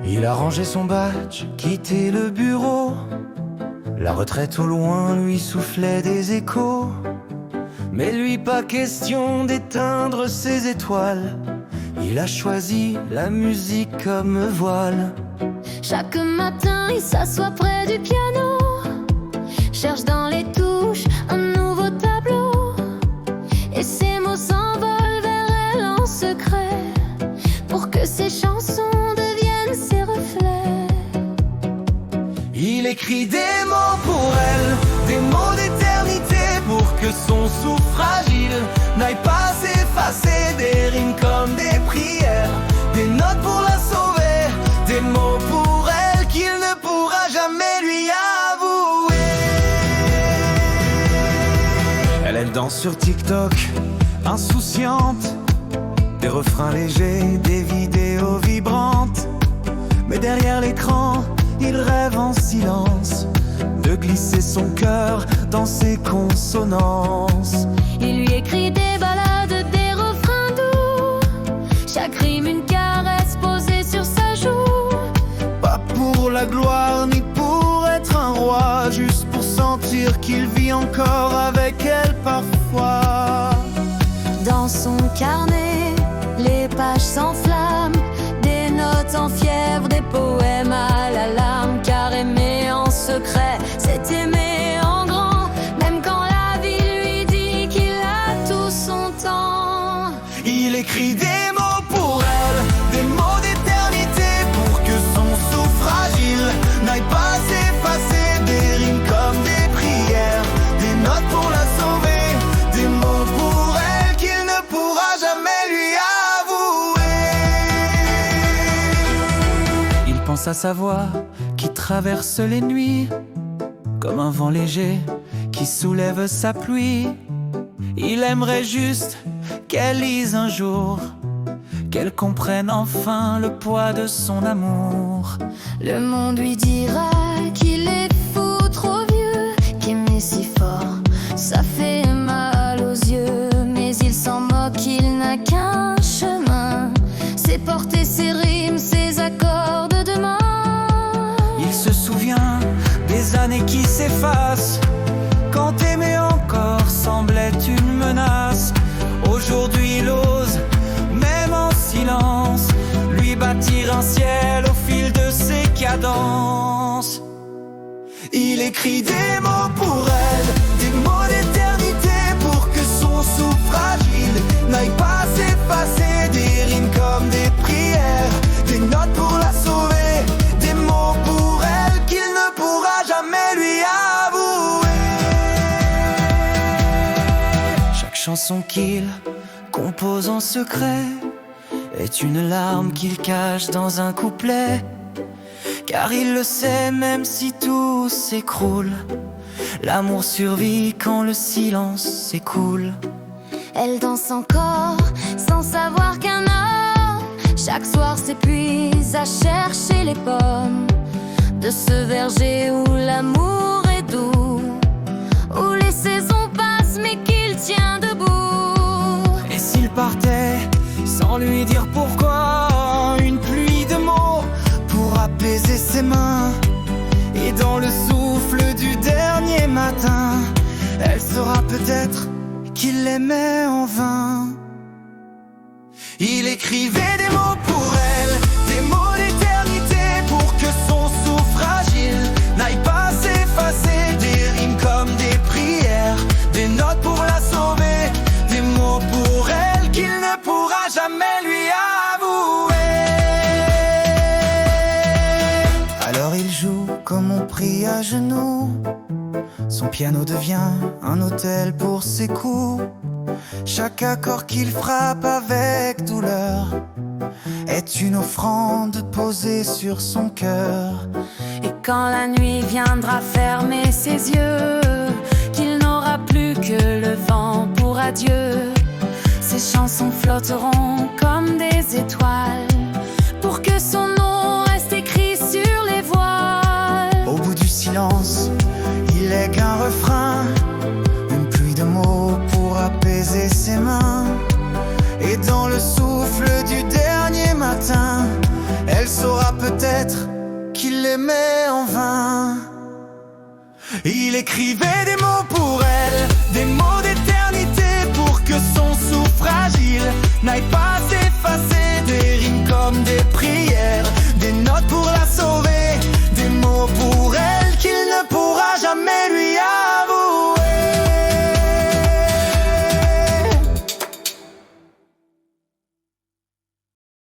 Il a rangé son badge, quitté le bureau. La retraite au loin lui soufflait des échos. Mais lui pas question d'éteindre ses étoiles. Il a choisi la musique comme voile. Chaque matin il s'assoit près du piano, cherche dans les touches un nouveau tableau. Et ses mots s'envolent vers elle en secret, pour que ses chansons deviennent ses reflets. Il écrit des mots pour elle, des mots d'éternité, pour que son souffle fragile n'aille pas s'effacer. Des rimes comme des prières, des notes pour la sauver, des mots pour elle qu'il ne pourra jamais lui avouer. Elle danse sur TikTok, insouciante, des refrains légers, des vidéos vibrantes. Mais derrière l'écran, il rêve en silence de glisser son cœur dans ses consonances. Il lui écrit des ballades, des refrains doux, chaque rime une caresse posée sur sa joue. Pas pour la gloire ni pour être un roi, juste pour sentir qu'il vit encore avec elle parfois. Dans son carnet, les pages s'enflamment, des notes en fièvre, des poèmes à la lame. Car aimer en secret, c'est aimer en grand, même quand la vie lui dit qu'il a tout son temps. Il écrit des mots pour elle, des mots d'éternité, pour que son souffle fragile n'aille pas s'effacer. Des rimes comme des prières, des notes pour la sauver, des mots pour elle qu'il ne pourra jamais lui avouer. Il pense à sa voix qui traverse les nuits, comme un vent léger qui soulève sa pluie. Il aimerait juste qu'elle lise un jour, qu'elle comprenne enfin le poids de son amour. Le monde lui dira qu'il est fou, trop vieux, qu'aimer si fort, ça fait mal aux yeux. Mais il s'en moque, il n'a qu'un chemin, c'est porter ses rimes, ses accords de demain. Il se souvient des années qui s'effacent, quand aimer encore semblait une menace. Aujourd'hui il ose, même en silence, lui bâtir un ciel au fil de ses cadences. Il écrit des mots pour elle, des mots d'éternité, pour que son souffle fragile n'aille pas s'effacer. Des rimes comme des prières, des notes pour la sauver, des mots pour elle qu'il ne pourra jamais lui avouer. Chaque chanson qu'il compose en secret est une larme qu'il cache dans un couplet. Car il le sait, même si tout s'écroule, l'amour survit quand le silence s'écoule. Elle danse encore sans savoir qu'un homme chaque soir s'épuise à chercher les pommes de ce verger où l'amour est doux, où les saisons passent mais qu'il tient debout. Et s'il partait sans lui dire pourquoi, une pluie de mots pour apaiser ses mains, et dans le souffle du dernier matin, elle saura peut-être qu'il l'aimait en vain. Il écrivait des mots pour elle, des mots d'éternité, pour que son souffle fragile n'aille pas s'effacer. Des rimes comme des prières, des notes pour la sauver, des mots pour elle qu'il ne pourra jamais lui avouer. Alors il joue comme on prie à genoux, son piano devient un autel pour ses coups. Chaque accord qu'il frappe avec douleur est une offrande posée sur son cœur. Et quand la nuit viendra fermer ses yeux, qu'il n'aura plus que le vent pour adieu, ses chansons flotteront comme des étoiles, pour que son nom reste écrit sur ses mains. Et dans le souffle du dernier matin, elle saura peut-être qu'il l'aimait en vain. Il écrivait des mots pour elle, des mots d'éternité, pour que son souffle fragile n'aille pas